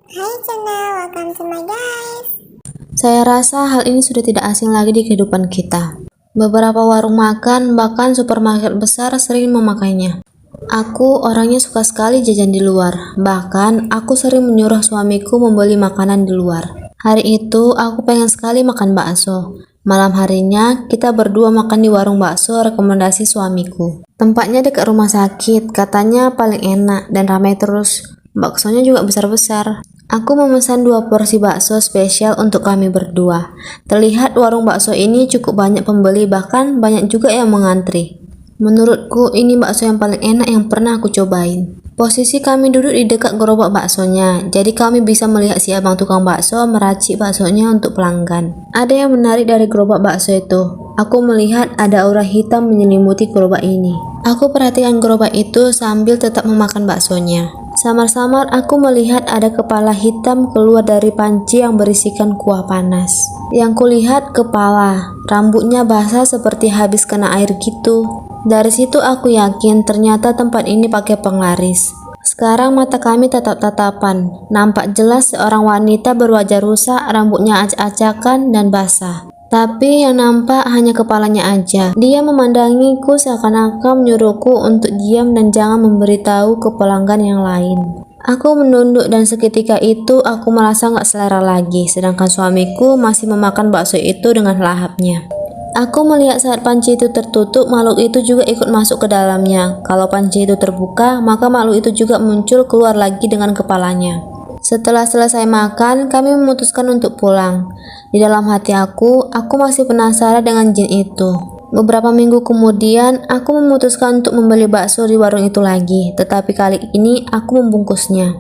Hai channel, welcome to my guys. Saya rasa hal ini sudah tidak asing lagi di kehidupan kita. Beberapa warung makan, bahkan supermarket besar sering memakainya. Aku orangnya suka sekali jajan di luar. Bahkan, aku sering menyuruh suamiku membeli makanan di luar. Hari itu, aku pengen sekali makan bakso. Malam harinya, kita berdua makan di warung bakso rekomendasi suamiku. Tempatnya dekat rumah sakit, katanya paling enak dan ramai terus. Baksonya juga besar-besar. Aku memesan 2 porsi bakso spesial untuk kami berdua. Terlihat warung bakso ini cukup banyak pembeli, bahkan banyak juga yang mengantri. Menurutku ini bakso yang paling enak yang pernah aku cobain. Posisi kami duduk di dekat gerobak baksonya, jadi kami bisa melihat si abang tukang bakso meracik baksonya untuk pelanggan. Ada yang menarik dari gerobak bakso itu. Aku melihat ada aura hitam menyelimuti gerobak ini. Aku perhatikan gerobak itu sambil tetap memakan baksonya. Samar-samar aku melihat ada kepala hitam keluar dari panci yang berisikan kuah panas. Yang kulihat kepala, rambutnya basah seperti habis kena air gitu. Dari situ aku yakin ternyata tempat ini pakai penglaris. Sekarang mata kami tatap-tatapan. Nampak jelas seorang wanita berwajah rusak, rambutnya acak-acakan dan basah. Tapi yang nampak hanya kepalanya aja. Dia memandangiku seakan-akan menyuruhku untuk diam dan jangan memberitahu ke pelanggan yang lain. Aku menunduk dan seketika itu aku merasa gak selera lagi, sedangkan suamiku masih memakan bakso itu dengan lahapnya. Aku melihat saat panci itu tertutup, makhluk itu juga ikut masuk ke dalamnya. Kalau panci itu terbuka, maka makhluk itu juga muncul keluar lagi dengan kepalanya. Setelah selesai makan, kami memutuskan untuk pulang. Di dalam hati aku masih penasaran dengan jin itu. Beberapa minggu kemudian, aku memutuskan untuk membeli bakso di warung itu lagi, tetapi kali ini aku membungkusnya.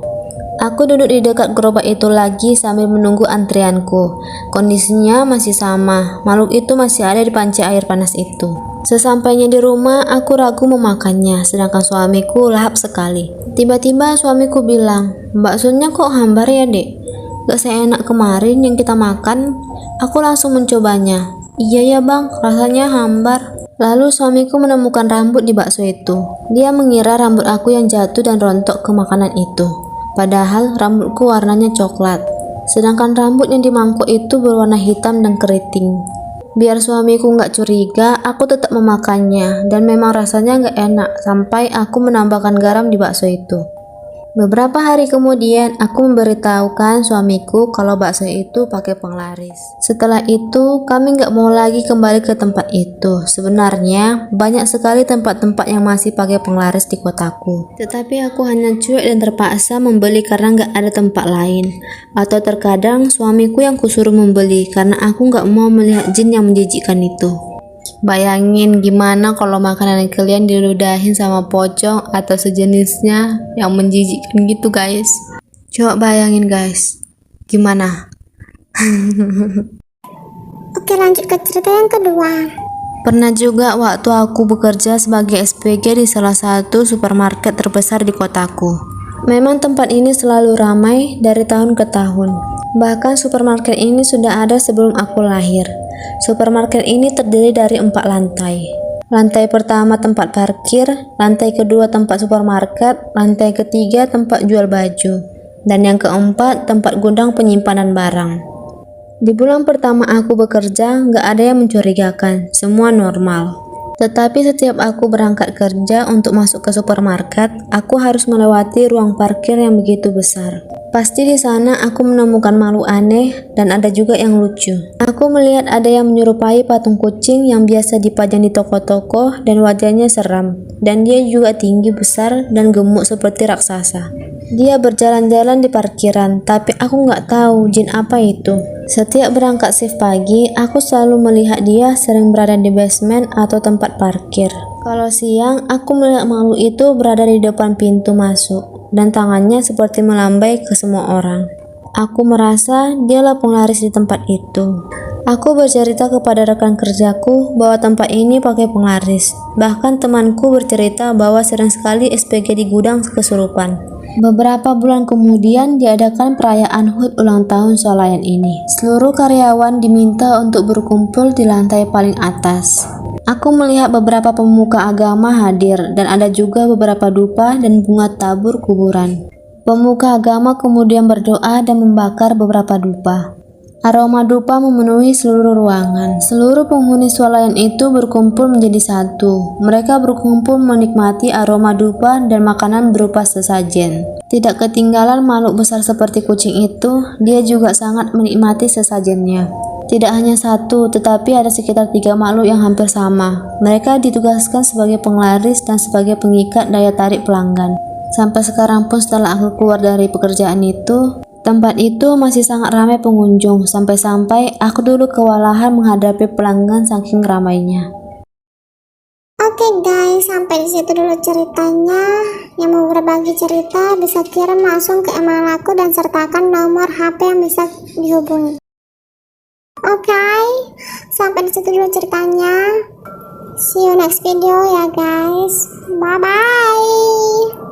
Aku duduk di dekat gerobak itu lagi sambil menunggu antrianku. Kondisinya masih sama, makhluk itu masih ada di panci air panas itu. Sesampainya di rumah, aku ragu memakannya, sedangkan suamiku lahap sekali. Tiba-tiba suamiku bilang, "Baksonya kok hambar ya dek? Gak seenak kemarin yang kita makan." Aku langsung mencobanya. "Iya ya bang, rasanya hambar." Lalu suamiku menemukan rambut di bakso itu. Dia mengira rambut aku yang jatuh dan rontok ke makanan itu. Padahal rambutku warnanya coklat, sedangkan rambut yang di mangkok itu berwarna hitam dan keriting. Biar suamiku nggak curiga, aku tetap memakannya dan memang rasanya nggak enak sampai aku menambahkan garam di bakso itu. Beberapa hari kemudian, aku memberitahukan suamiku kalau bakso itu pakai penglaris. Setelah itu, kami nggak mau lagi kembali ke tempat itu. Sebenarnya, banyak sekali tempat-tempat yang masih pakai penglaris di kotaku. Tetapi aku hanya cuek dan terpaksa membeli karena nggak ada tempat lain. Atau terkadang suamiku yang kusuruh membeli karena aku nggak mau melihat jin yang menjijikkan itu. Bayangin gimana kalau makanan kalian diludahin sama pocong atau sejenisnya yang menjijikkan gitu guys. Coba bayangin guys, gimana? Oke, lanjut ke cerita yang kedua. Pernah juga waktu aku bekerja sebagai SPG di salah satu supermarket terbesar di kotaku. Memang tempat ini selalu ramai dari tahun ke tahun. Bahkan supermarket ini sudah ada sebelum aku lahir. Supermarket ini terdiri dari 4 lantai. Lantai pertama tempat parkir, lantai kedua tempat supermarket, lantai ketiga tempat jual baju, dan yang keempat tempat gudang penyimpanan barang. Di bulan pertama aku bekerja, nggak ada yang mencurigakan, semua normal. Tetapi setiap aku berangkat kerja untuk masuk ke supermarket, aku harus melewati ruang parkir yang begitu besar. Pasti di sana aku menemukan makhluk aneh dan ada juga yang lucu. Aku melihat ada yang menyerupai patung kucing yang biasa dipajang di toko-toko dan wajahnya seram. Dan dia juga tinggi besar dan gemuk seperti raksasa. Dia berjalan-jalan di parkiran, tapi aku nggak tahu jin apa itu. Setiap berangkat shift pagi, aku selalu melihat dia sering berada di basement atau tempat parkir. Kalau siang, aku melihat makhluk itu berada di depan pintu masuk, dan tangannya seperti melambai ke semua orang. Aku merasa dialah penglaris di tempat itu. Aku bercerita kepada rekan kerjaku bahwa tempat ini pakai penglaris. Bahkan temanku bercerita bahwa sering sekali SPG di gudang kesurupan. Beberapa bulan kemudian diadakan perayaan HUT ulang tahun swalayan ini. Seluruh karyawan diminta untuk berkumpul di lantai paling atas. Aku melihat beberapa pemuka agama hadir dan ada juga beberapa dupa dan bunga tabur kuburan. Pemuka agama kemudian berdoa dan membakar beberapa dupa. Aroma dupa memenuhi seluruh ruangan. Seluruh penghuni swalayan itu berkumpul menjadi satu. Mereka berkumpul menikmati aroma dupa dan makanan berupa sesajen. Tidak ketinggalan makhluk besar seperti kucing itu, dia juga sangat menikmati sesajennya. Tidak hanya satu, tetapi ada sekitar 3 makhluk yang hampir sama. Mereka ditugaskan sebagai penglaris dan sebagai pengikat daya tarik pelanggan. Sampai sekarang pun setelah aku keluar dari pekerjaan itu, tempat itu masih sangat ramai pengunjung, sampai-sampai aku dulu kewalahan menghadapi pelanggan saking ramainya. Oke guys, sampai di situ dulu ceritanya. Yang mau berbagi cerita bisa kirim langsung ke email aku dan sertakan nomor HP yang bisa dihubungi. Oke, sampai di situ dulu ceritanya. See you next video ya guys. Bye bye.